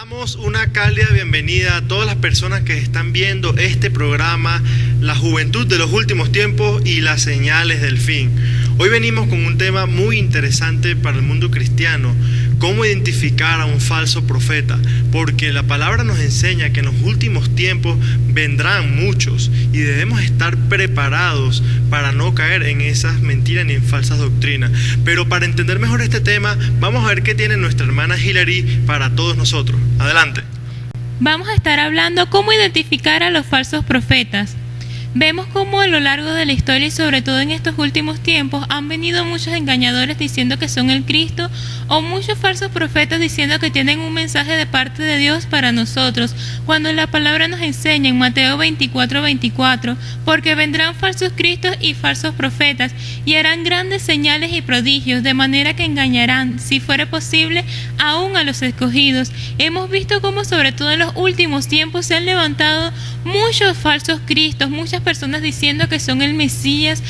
Damos una cálida bienvenida a todas las personas que están viendo este programa, La Juventud de los Últimos Tiempos y las Señales del Fin. Hoy venimos con un tema muy interesante para el mundo cristiano: cómo identificar a un falso profeta, porque la palabra nos enseña que en los últimos tiempos vendrán muchos y debemos estar preparados para no caer en esas mentiras ni en falsas doctrinas. Pero para entender mejor este tema, vamos a ver qué tiene nuestra hermana Hilary para todos nosotros. Adelante. Vamos a estar hablando cómo identificar a los falsos profetas. Vemos cómo a lo largo de la historia y sobre todo en estos últimos tiempos han venido muchos engañadores diciendo que son el Cristo, o muchos falsos profetas diciendo que tienen un mensaje de parte de Dios para nosotros, cuando la palabra nos enseña en Mateo 24:24, porque vendrán falsos cristos y falsos profetas y harán grandes señales y prodigios, de manera que engañarán, si fuere posible, aún a los escogidos. Hemos visto cómo sobre todo en los últimos tiempos se han levantado muchos falsos cristos, muchas personas diciendo que son el Mesías,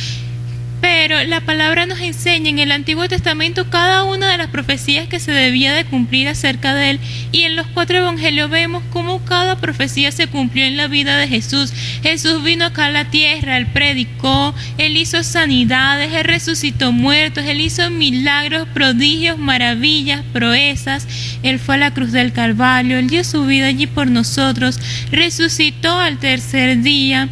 pero la palabra nos enseña en el Antiguo Testamento cada una de las profecías que se debía de cumplir acerca de él, y en los 4 evangelios vemos cómo cada profecía se cumplió en la vida de Jesús. Jesús vino acá a la tierra, él predicó, él hizo sanidades, él resucitó muertos, él hizo milagros, prodigios, maravillas, proezas. Él fue a la cruz del Calvario, él dio su vida allí por nosotros, resucitó al tercer día,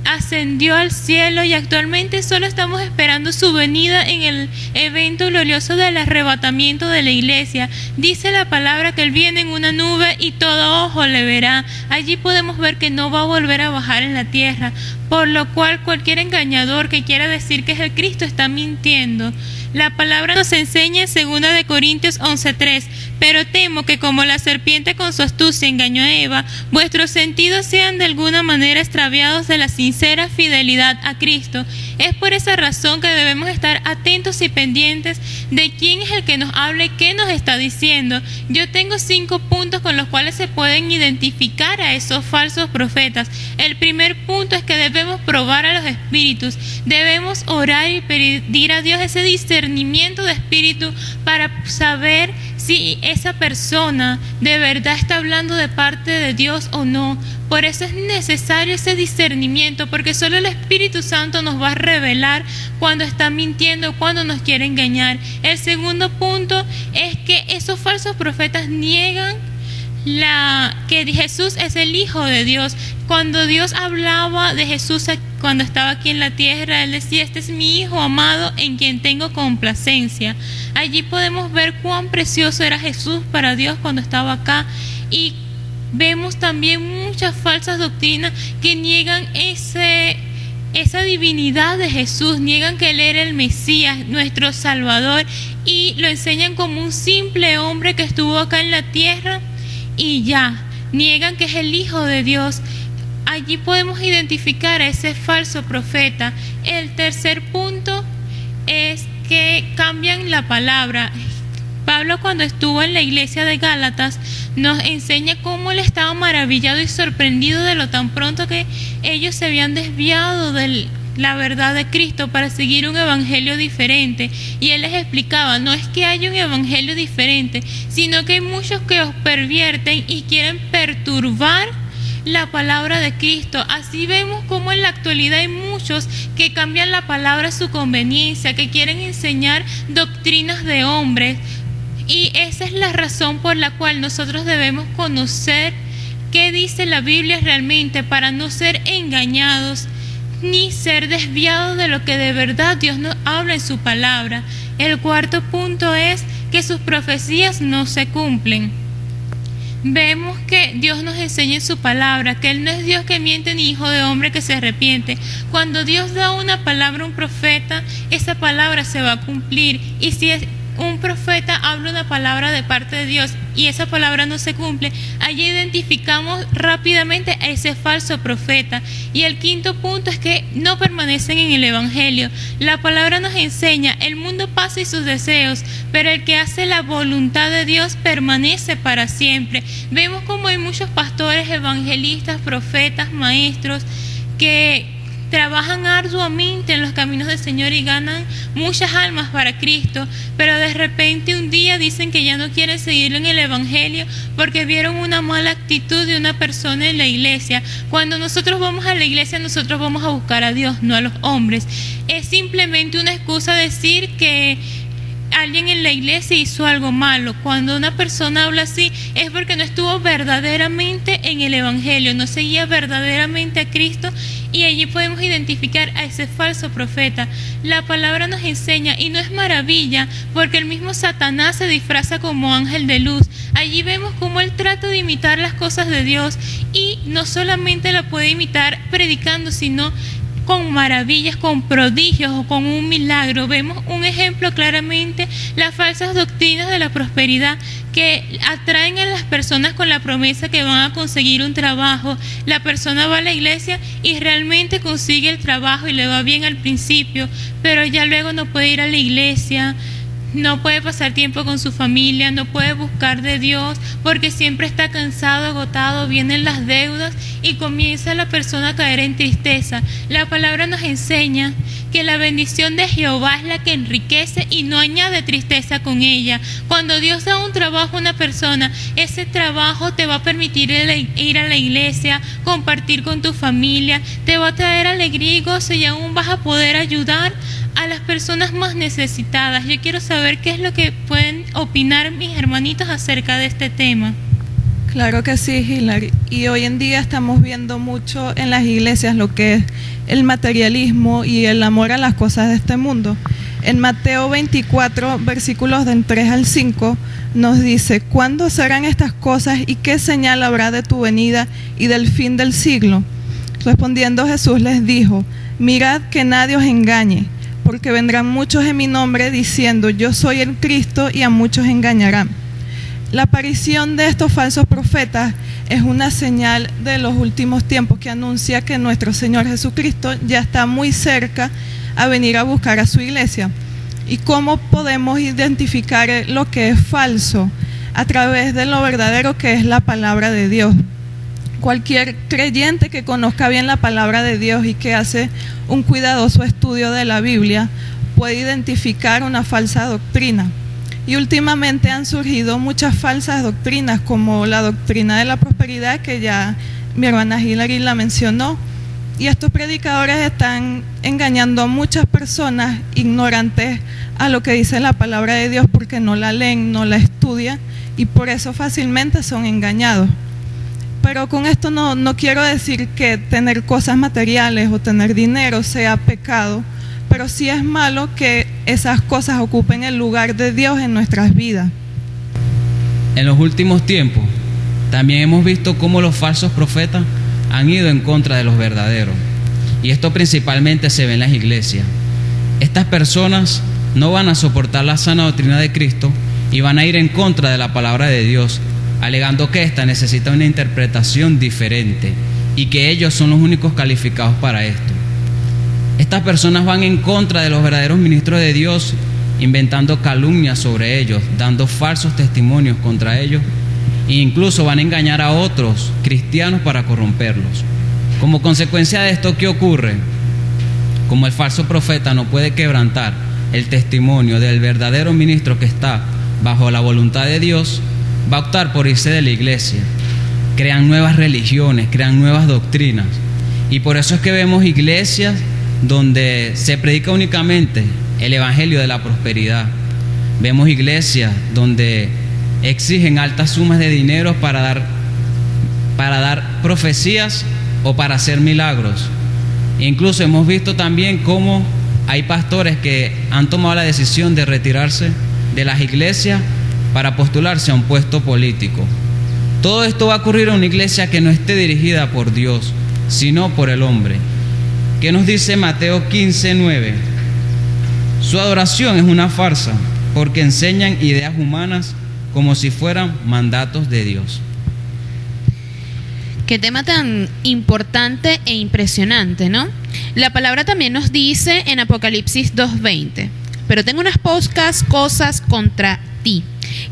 ascendió al cielo y actualmente solo estamos esperando su venida en el evento glorioso del arrebatamiento de la iglesia. Dice la palabra que él viene en una nube y todo ojo le verá. Allí podemos ver que no va a volver a bajar en la tierra, por lo cual cualquier engañador que quiera decir que es el Cristo está mintiendo. La palabra nos enseña en 2 de Corintios 11:3, pero temo que como la serpiente con su astucia engañó a Eva, vuestros sentidos sean de alguna manera extraviados de la sincera fidelidad a Cristo. Es por esa razón que debemos estar atentos y pendientes de quién es el que nos habla y qué nos está diciendo. Yo tengo 5 puntos con los cuales se pueden identificar a esos falsos profetas. El primer punto es que debemos probar a los espíritus. Debemos orar y pedir a Dios ese discernimiento de espíritu para saber si esa persona de verdad está hablando de parte de Dios o no. Por eso es necesario ese discernimiento, porque solo el Espíritu Santo nos va a revelar cuando está mintiendo, cuando nos quiere engañar. El segundo punto es que esos falsos profetas niegan que Jesús es el Hijo de Dios. Cuando Dios hablaba de Jesús cuando estaba aquí en la tierra, él decía: este es mi Hijo amado en quien tengo complacencia. Allí podemos ver cuán precioso era Jesús para Dios cuando estaba acá. Y vemos también muchas falsas doctrinas que niegan esa divinidad de Jesús, niegan que él era el Mesías, nuestro Salvador, y lo enseñan como un simple hombre que estuvo acá en la tierra y ya. Niegan que es el Hijo de Dios. Allí podemos identificar a ese falso profeta. El tercer punto es que cambian la palabra. Pablo, cuando estuvo en la iglesia de Gálatas, nos enseña cómo él estaba maravillado y sorprendido de lo tan pronto que ellos se habían desviado de la verdad de Cristo para seguir un evangelio diferente. Y él les explicaba: no es que haya un evangelio diferente, sino que hay muchos que os pervierten y quieren perturbar la palabra de Cristo. Así vemos como en la actualidad hay muchos que cambian la palabra a su conveniencia, que quieren enseñar doctrinas de hombres. Y esa es la razón por la cual nosotros debemos conocer qué dice la Biblia realmente, para no ser engañados ni ser desviados de lo que de verdad Dios nos habla en su palabra. El cuarto punto es que sus profecías no se cumplen. Vemos que Dios nos enseña en su palabra que Él no es Dios que miente ni hijo de hombre que se arrepiente. Cuando Dios da una palabra a un profeta, esa palabra se va a cumplir. Y si un profeta habla una palabra de parte de Dios y esa palabra no se cumple, allí identificamos rápidamente a ese falso profeta. Y el quinto punto es que no permanecen en el evangelio. La palabra nos enseña: el mundo pasa y sus deseos, pero el que hace la voluntad de Dios permanece para siempre. Vemos como hay muchos pastores, evangelistas, profetas, maestros que trabajan arduamente en los caminos del Señor y ganan muchas almas para Cristo, pero de repente un día dicen que ya no quieren seguir en el Evangelio porque vieron una mala actitud de una persona en la iglesia. Cuando nosotros vamos a la iglesia, nosotros vamos a buscar a Dios, no a los hombres. Es simplemente una excusa decir que alguien en la iglesia hizo algo malo. Cuando una persona habla así es porque no estuvo verdaderamente en el Evangelio, no seguía verdaderamente a Cristo, y allí podemos identificar a ese falso profeta. La palabra nos enseña, y no es maravilla, porque el mismo Satanás se disfraza como ángel de luz. Allí vemos cómo él trata de imitar las cosas de Dios, y no solamente la puede imitar predicando, sino con maravillas, con prodigios o con un milagro. Vemos un ejemplo claramente, las falsas doctrinas de la prosperidad que atraen a las personas con la promesa que van a conseguir un trabajo. La persona va a la iglesia y realmente consigue el trabajo y le va bien al principio, pero ya luego no puede ir a la iglesia, no puede pasar tiempo con su familia, no puede buscar de Dios porque siempre está cansado, agotado, vienen las deudas y comienza la persona a caer en tristeza. La palabra nos enseña que la bendición de Jehová es la que enriquece y no añade tristeza con ella. Cuando Dios da un trabajo a una persona, ese trabajo te va a permitir ir a la iglesia, compartir con tu familia, te va a traer alegría y gozo, y aún vas a poder ayudar a las personas más necesitadas. Yo quiero saber qué es lo que pueden opinar mis hermanitos acerca de este tema. Claro que sí, Hilary. Y hoy en día estamos viendo mucho en las iglesias lo que es el materialismo y el amor a las cosas de este mundo. En Mateo 24, versículos del 3 al 5, nos dice: ¿cuándo serán estas cosas y qué señal habrá de tu venida y del fin del siglo? Respondiendo Jesús les dijo: mirad que nadie os engañe, porque vendrán muchos en mi nombre diciendo yo soy el Cristo, y a muchos engañarán. La aparición de estos falsos profetas es una señal de los últimos tiempos que anuncia que nuestro Señor Jesucristo ya está muy cerca a venir a buscar a su iglesia. ¿Y cómo podemos identificar lo que es falso? A través de lo verdadero que es la palabra de Dios. Cualquier creyente que conozca bien la palabra de Dios y que hace un cuidadoso estudio de la Biblia puede identificar una falsa doctrina. Y últimamente han surgido muchas falsas doctrinas, como la doctrina de la prosperidad, que ya mi hermana Hilary la mencionó. Y estos predicadores están engañando a muchas personas ignorantes a lo que dice la palabra de Dios, porque no la leen, no la estudian, y por eso fácilmente son engañados. Pero con esto no quiero decir que tener cosas materiales o tener dinero sea pecado, pero sí es malo que esas cosas ocupen el lugar de Dios en nuestras vidas. En los últimos tiempos también hemos visto cómo los falsos profetas han ido en contra de los verdaderos, y esto principalmente se ve en las iglesias. Estas personas no van a soportar la sana doctrina de Cristo y van a ir en contra de la palabra de Dios, alegando que ésta necesita una interpretación diferente y que ellos son los únicos calificados para esto. Estas personas van en contra de los verdaderos ministros de Dios, inventando calumnias sobre ellos, dando falsos testimonios contra ellos, e incluso van a engañar a otros cristianos para corromperlos. Como consecuencia de esto, ¿qué ocurre? Como el falso profeta no puede quebrantar el testimonio del verdadero ministro que está bajo la voluntad de Dios, va a optar por irse de la iglesia. Crean nuevas religiones, crean nuevas doctrinas, y por eso es que vemos iglesias donde se predica únicamente el evangelio de la prosperidad. Vemos iglesias donde exigen altas sumas de dinero para dar profecías o para hacer milagros. Incluso hemos visto también cómo hay pastores que han tomado la decisión de retirarse de las iglesias para postularse a un puesto político. Todo esto va a ocurrir en una iglesia que no esté dirigida por Dios, sino por el hombre. ¿Qué nos dice Mateo 15:9? Su adoración es una farsa, porque enseñan ideas humanas como si fueran mandatos de Dios. Qué tema tan importante e impresionante, ¿no? La palabra también nos dice en Apocalipsis 2:20: pero tengo unas pocas cosas contra ti,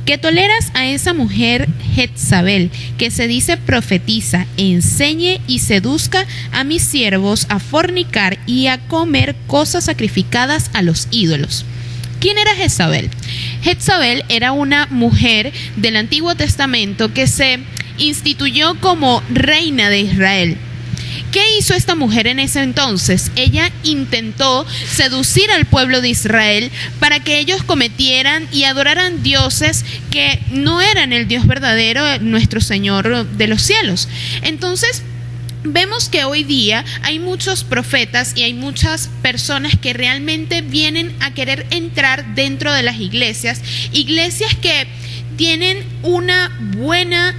que toleras a esa mujer Jezabel, que se dice profetiza, enseñe y seduzca a mis siervos a fornicar y a comer cosas sacrificadas a los ídolos. ¿Quién era Jezabel? Jezabel era una mujer del Antiguo Testamento que se instituyó como reina de Israel. ¿Qué hizo esta mujer en ese entonces? Ella intentó seducir al pueblo de Israel para que ellos cometieran y adoraran dioses que no eran el Dios verdadero, nuestro Señor de los cielos. Entonces, vemos que hoy día hay muchos profetas y hay muchas personas que realmente vienen a querer entrar dentro de las iglesias que tienen una buena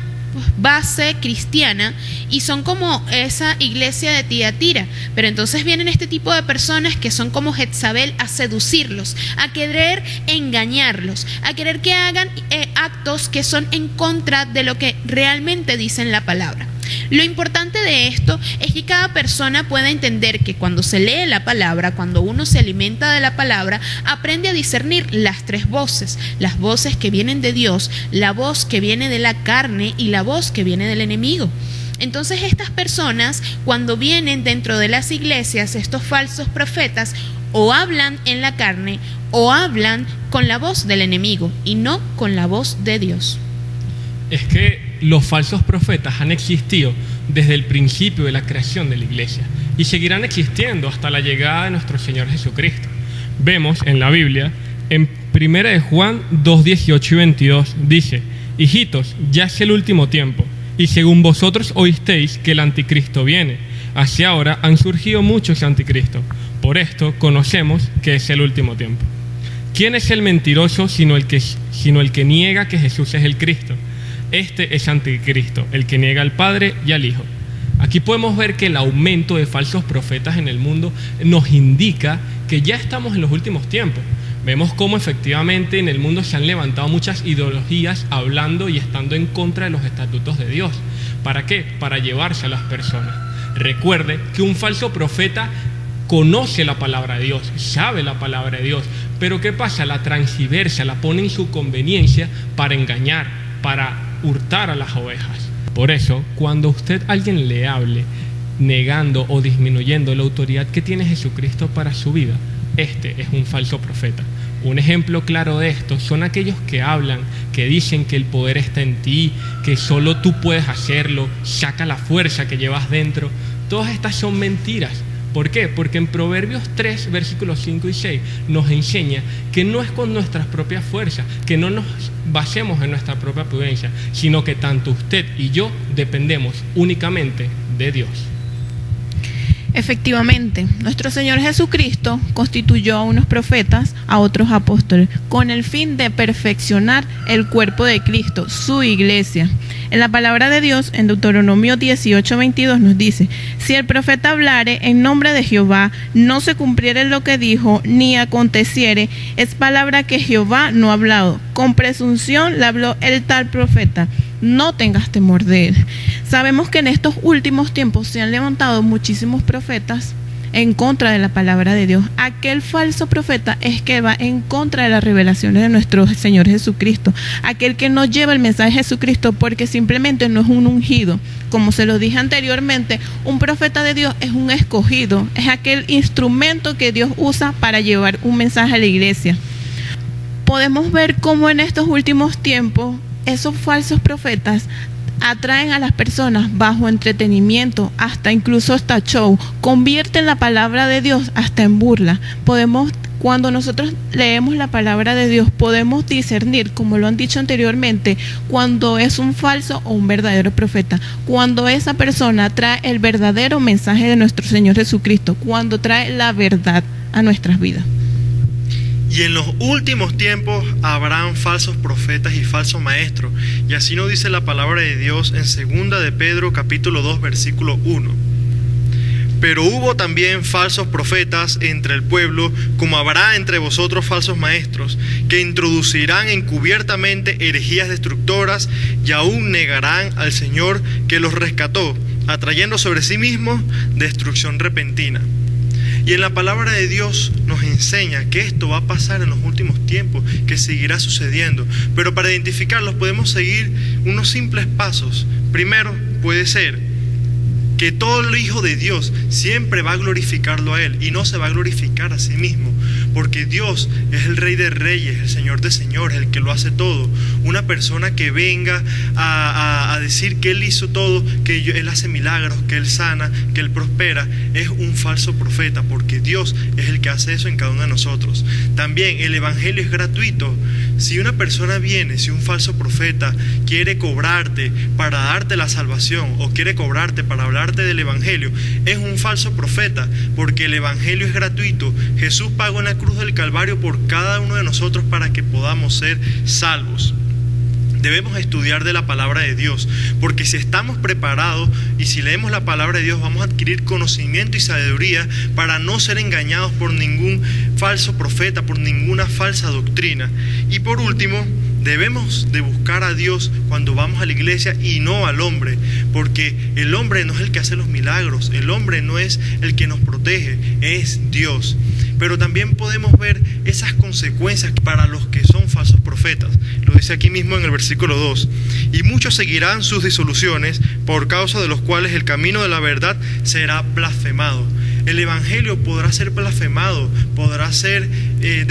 base cristiana y son como esa iglesia de Tiatira, pero entonces vienen este tipo de personas que son como Jezabel a seducirlos, a querer engañarlos, a querer que hagan actos que son en contra de lo que realmente dice la palabra. Lo importante de esto es que cada persona pueda entender que cuando se lee la palabra, cuando uno se alimenta de la palabra, aprende a discernir las tres voces: las voces que vienen de Dios, la voz que viene de la carne y la voz que viene del enemigo. Entonces estas personas, cuando vienen dentro de las iglesias, estos falsos profetas, o hablan en la carne o hablan con la voz del enemigo y no con la voz de Dios. Es que los falsos profetas han existido desde el principio de la creación de la iglesia y seguirán existiendo hasta la llegada de nuestro Señor Jesucristo. Vemos en la Biblia, en 1 de Juan 2, 18 y 22, dice: hijitos, ya es el último tiempo, y según vosotros oísteis que el anticristo viene, así ahora han surgido muchos anticristos. Por esto conocemos que es el último tiempo. ¿Quién es el mentiroso sino el que niega que Jesús es el Cristo? Este es anticristo, el que niega al Padre y al Hijo. Aquí podemos ver que el aumento de falsos profetas en el mundo nos indica que ya estamos en los últimos tiempos. Vemos cómo efectivamente en el mundo se han levantado muchas ideologías hablando y estando en contra de los estatutos de Dios. ¿Para qué? Para llevarse a las personas. Recuerde que un falso profeta conoce la palabra de Dios, sabe la palabra de Dios, pero ¿qué pasa? La transgiversa, la pone en su conveniencia para engañar, para hurtar a las ovejas. Por eso, cuando alguien le hable negando o disminuyendo la autoridad que tiene Jesucristo para su vida, este es un falso profeta. Un ejemplo claro de esto son aquellos que hablan, que dicen que el poder está en ti, que solo tú puedes hacerlo, saca la fuerza que llevas dentro. Todas estas son mentiras. ¿Por qué? Porque en Proverbios 3, versículos 5 y 6 nos enseña que no es con nuestras propias fuerzas, que no nos basemos en nuestra propia prudencia, sino que tanto usted y yo dependemos únicamente de Dios. Efectivamente, nuestro Señor Jesucristo constituyó a unos profetas, a otros apóstoles, con el fin de perfeccionar el cuerpo de Cristo, su iglesia. En la palabra de Dios, en Deuteronomio 18:22 nos dice: si el profeta hablare en nombre de Jehová, no se cumpliere lo que dijo, ni aconteciere, es palabra que Jehová no ha hablado. Con presunción le habló el tal profeta. No tengas temor de él. Sabemos que en estos últimos tiempos se han levantado muchísimos profetas en contra de la palabra de Dios. Aquel falso profeta es que va en contra de las revelaciones de nuestro Señor Jesucristo. Aquel que no lleva el mensaje de Jesucristo porque simplemente no es un ungido. Como se lo dije anteriormente, un profeta de Dios es un escogido. Es aquel instrumento que Dios usa para llevar un mensaje a la iglesia. Podemos ver cómo en estos últimos tiempos esos falsos profetas atraen a las personas bajo entretenimiento, incluso hasta show, convierten la palabra de Dios hasta en burla. Cuando nosotros leemos la palabra de Dios, podemos discernir, como lo han dicho anteriormente, cuando es un falso o un verdadero profeta, cuando esa persona trae el verdadero mensaje de nuestro Señor Jesucristo, cuando trae la verdad a nuestras vidas. Y en los últimos tiempos habrán falsos profetas y falsos maestros. Y así nos dice la palabra de Dios en 2 de Pedro capítulo 2 versículo 1. Pero hubo también falsos profetas entre el pueblo, como habrá entre vosotros falsos maestros, que introducirán encubiertamente herejías destructoras y aún negarán al Señor que los rescató, atrayendo sobre sí mismos destrucción repentina. Y en la palabra de Dios nos enseña que esto va a pasar en los últimos tiempos, que seguirá sucediendo. Pero para identificarlos podemos seguir unos simples pasos. Primero, puede ser que todo el Hijo de Dios siempre va a glorificarlo a Él y no se va a glorificar a sí mismo, porque Dios es el Rey de Reyes, el Señor de Señores, el que lo hace todo. Una persona que venga a decir que Él hizo todo, que Él hace milagros, que Él sana, que Él prospera, es un falso profeta, porque Dios es el que hace eso en cada uno de nosotros. También el Evangelio es gratuito. Si una persona viene, si un falso profeta quiere cobrarte para darte la salvación o quiere cobrarte para hablarte del Evangelio, es un falso profeta, porque el Evangelio es gratuito. Jesús pagó en la cruz del Calvario por cada uno de nosotros para que podamos ser salvos. Debemos estudiar de la palabra de Dios, porque si estamos preparados y si leemos la palabra de Dios, vamos a adquirir conocimiento y sabiduría para no ser engañados por ningún falso profeta, por ninguna falsa doctrina. Y por último, debemos de buscar a Dios cuando vamos a la iglesia y no al hombre, porque el hombre no es el que hace los milagros, el hombre no es el que nos protege, es Dios. Pero también podemos ver esas consecuencias para los que son falsos profetas. Lo dice aquí mismo en el versículo 2. Y muchos seguirán sus disoluciones, por causa de los cuales el camino de la verdad será blasfemado. El Evangelio podrá ser blasfemado, podrá ser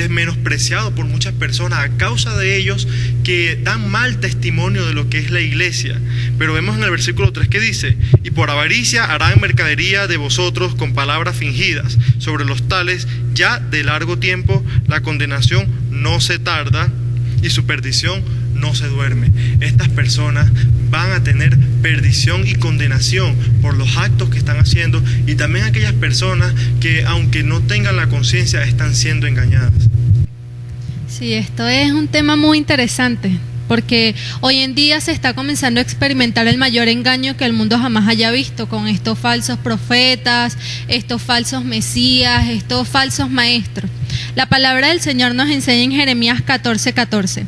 menospreciado por muchas personas a causa de ellos que dan mal testimonio de lo que es la iglesia. Pero vemos en el versículo 3 que dice: y por avaricia harán mercadería de vosotros con palabras fingidas. Sobre los tales ya de largo tiempo la condenación no se tarda y su perdición no se duerme. Estas personas van a tener perdición y condenación por los actos que están haciendo, y también aquellas personas que, aunque no tengan la conciencia, están siendo engañadas. Sí, esto es un tema muy interesante, porque hoy en día se está comenzando a experimentar el mayor engaño que el mundo jamás haya visto, con estos falsos profetas, estos falsos mesías, estos falsos maestros. La palabra del Señor nos enseña en Jeremías 14:14.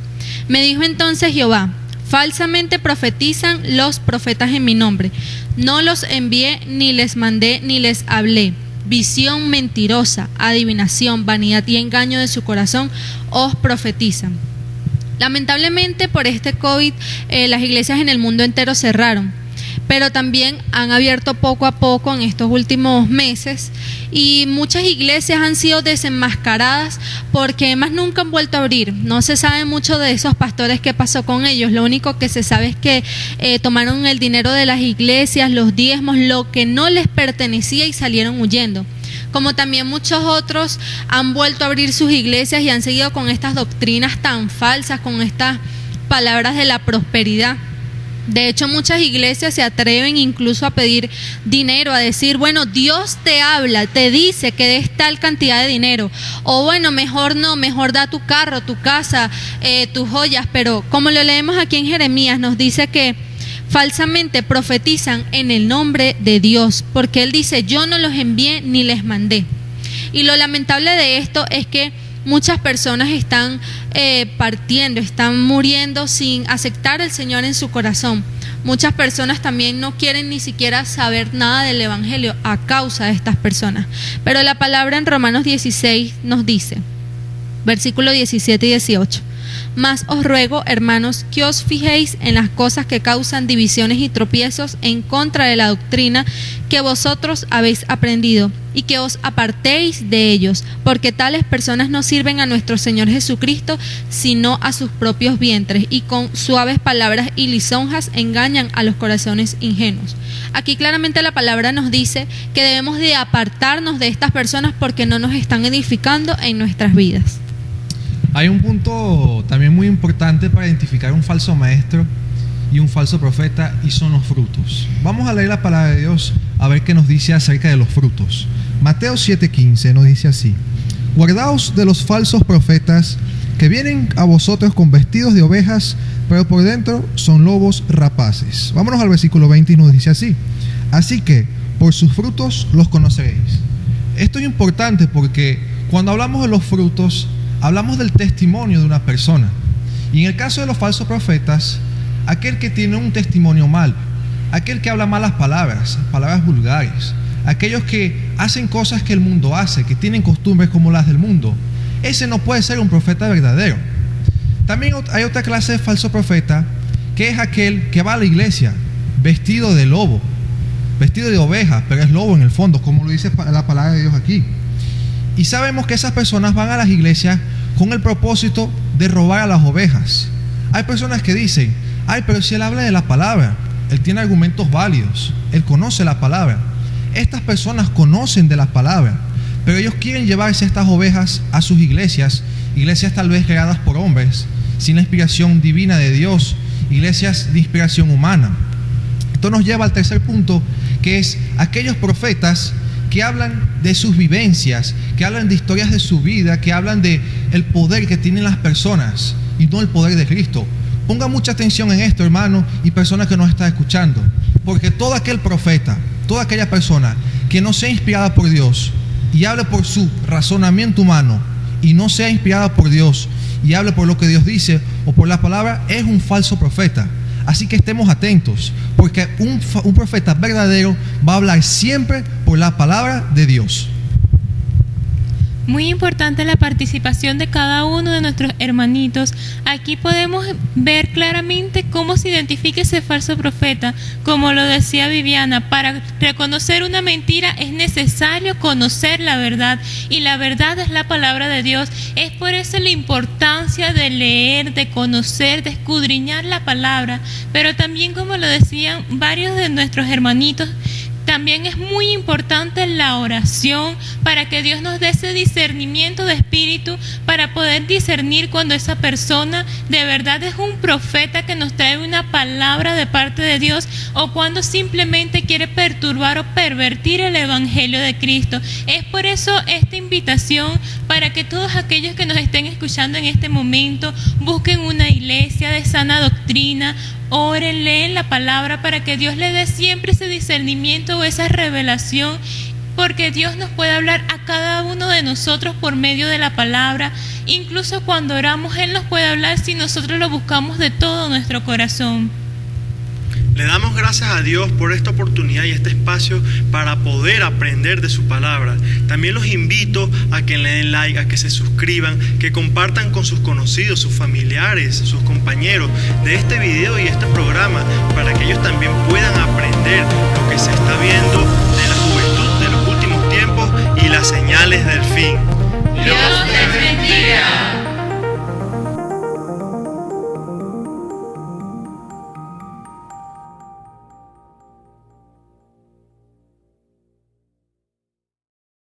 Me dijo entonces Jehová: falsamente profetizan los profetas en mi nombre. No los envié, ni les mandé, ni les hablé. Visión mentirosa, adivinación, vanidad y engaño de su corazón os profetizan. Lamentablemente por este COVID las iglesias en el mundo entero cerraron, pero también han abierto poco a poco en estos últimos meses, y muchas iglesias han sido desenmascaradas porque más nunca han vuelto a abrir. No se sabe mucho de esos pastores, qué pasó con ellos. Lo único que se sabe es que tomaron el dinero de las iglesias, los diezmos, lo que no les pertenecía, y salieron huyendo. Como también muchos otros han vuelto a abrir sus iglesias y han seguido con estas doctrinas tan falsas, con estas palabras de la prosperidad. De hecho, muchas iglesias se atreven incluso a pedir dinero, a decir: bueno, Dios te habla, te dice que des tal cantidad de dinero, o bueno, mejor no, mejor da tu carro, tu casa, tus joyas. Pero como lo leemos aquí en Jeremías, nos dice que falsamente profetizan en el nombre de Dios, porque Él dice: yo no los envié ni les mandé. Y lo lamentable de esto es que muchas personas están partiendo, están muriendo sin aceptar al Señor en su corazón. Muchas personas también no quieren ni siquiera saber nada del Evangelio a causa de estas personas. Pero la palabra en Romanos 16 nos dice, versículos 17 y 18: mas os ruego, hermanos, que os fijéis en las cosas que causan divisiones y tropiezos en contra de la doctrina que vosotros habéis aprendido, y que os apartéis de ellos, porque tales personas no sirven a nuestro Señor Jesucristo, sino a sus propios vientres, y con suaves palabras y lisonjas engañan a los corazones ingenuos. Aquí claramente la palabra nos dice que debemos de apartarnos de estas personas porque no nos están edificando en nuestras vidas. Hay un punto también muy importante para identificar un falso maestro y un falso profeta, y son los frutos. Vamos a leer la palabra de Dios a ver qué nos dice acerca de los frutos. Mateo 7:15 nos dice así: guardaos de los falsos profetas que vienen a vosotros con vestidos de ovejas, pero por dentro son lobos rapaces. Vámonos al versículo 20 y nos dice así: así que por sus frutos los conoceréis. Esto es importante porque cuando hablamos de los frutos, hablamos del testimonio de una persona. Y en el caso de los falsos profetas, aquel que tiene un testimonio mal, aquel que habla malas palabras, palabras vulgares, aquellos que hacen cosas que el mundo hace, que tienen costumbres como las del mundo. Ese no puede ser un profeta verdadero. También hay otra clase de falso profeta, que es aquel que va a la iglesia vestido de lobo, vestido de oveja, pero es lobo en el fondo, como lo dice la palabra de Dios aquí. Y sabemos que esas personas van a las iglesias con el propósito de robar a las ovejas. Hay personas que dicen, ay, pero si él habla de la palabra, él tiene argumentos válidos, él conoce la palabra. Estas personas conocen de la palabra, pero ellos quieren llevarse estas ovejas a sus iglesias, iglesias tal vez creadas por hombres, sin la inspiración divina de Dios, iglesias de inspiración humana. Esto nos lleva al tercer punto, que es aquellos profetas que hablan de sus vivencias, que hablan de historias de su vida, que hablan de el poder que tienen las personas y no el poder de Cristo. Ponga mucha atención en esto, hermano y persona que nos está escuchando, porque todo aquel profeta, toda aquella persona que no sea inspirada por Dios y hable por su razonamiento humano y no sea inspirada por Dios y hable por lo que Dios dice o por la palabra, es un falso profeta. Así que estemos atentos, porque un profeta verdadero va a hablar siempre por la palabra de Dios. Muy importante la participación de cada uno de nuestros hermanitos. Aquí podemos ver claramente cómo se identifica ese falso profeta. Como lo decía Viviana, para reconocer una mentira es necesario conocer la verdad, y la verdad es la palabra de Dios. Es por eso la importancia de leer, de conocer, de escudriñar la palabra. Pero también, como lo decían varios de nuestros hermanitos, también es muy importante la oración para que Dios nos dé ese discernimiento de espíritu para poder discernir cuando esa persona de verdad es un profeta que nos trae una palabra de parte de Dios o cuando simplemente quiere perturbar o pervertir el evangelio de Cristo. Es por eso esta invitación para que todos aquellos que nos estén escuchando en este momento busquen una iglesia de sana doctrina, oren, leen la palabra para que Dios le dé siempre ese discernimiento o esa revelación, porque Dios nos puede hablar a cada uno de nosotros por medio de la palabra. Incluso cuando oramos, Él nos puede hablar si nosotros lo buscamos de todo nuestro corazón. Le damos gracias a Dios por esta oportunidad y este espacio para poder aprender de su palabra. También los invito a que le den like, a que se suscriban, que compartan con sus conocidos, sus familiares, sus compañeros de este video y este programa, para que ellos también puedan aprender lo que se está viendo de la juventud de los últimos tiempos y las señales del fin.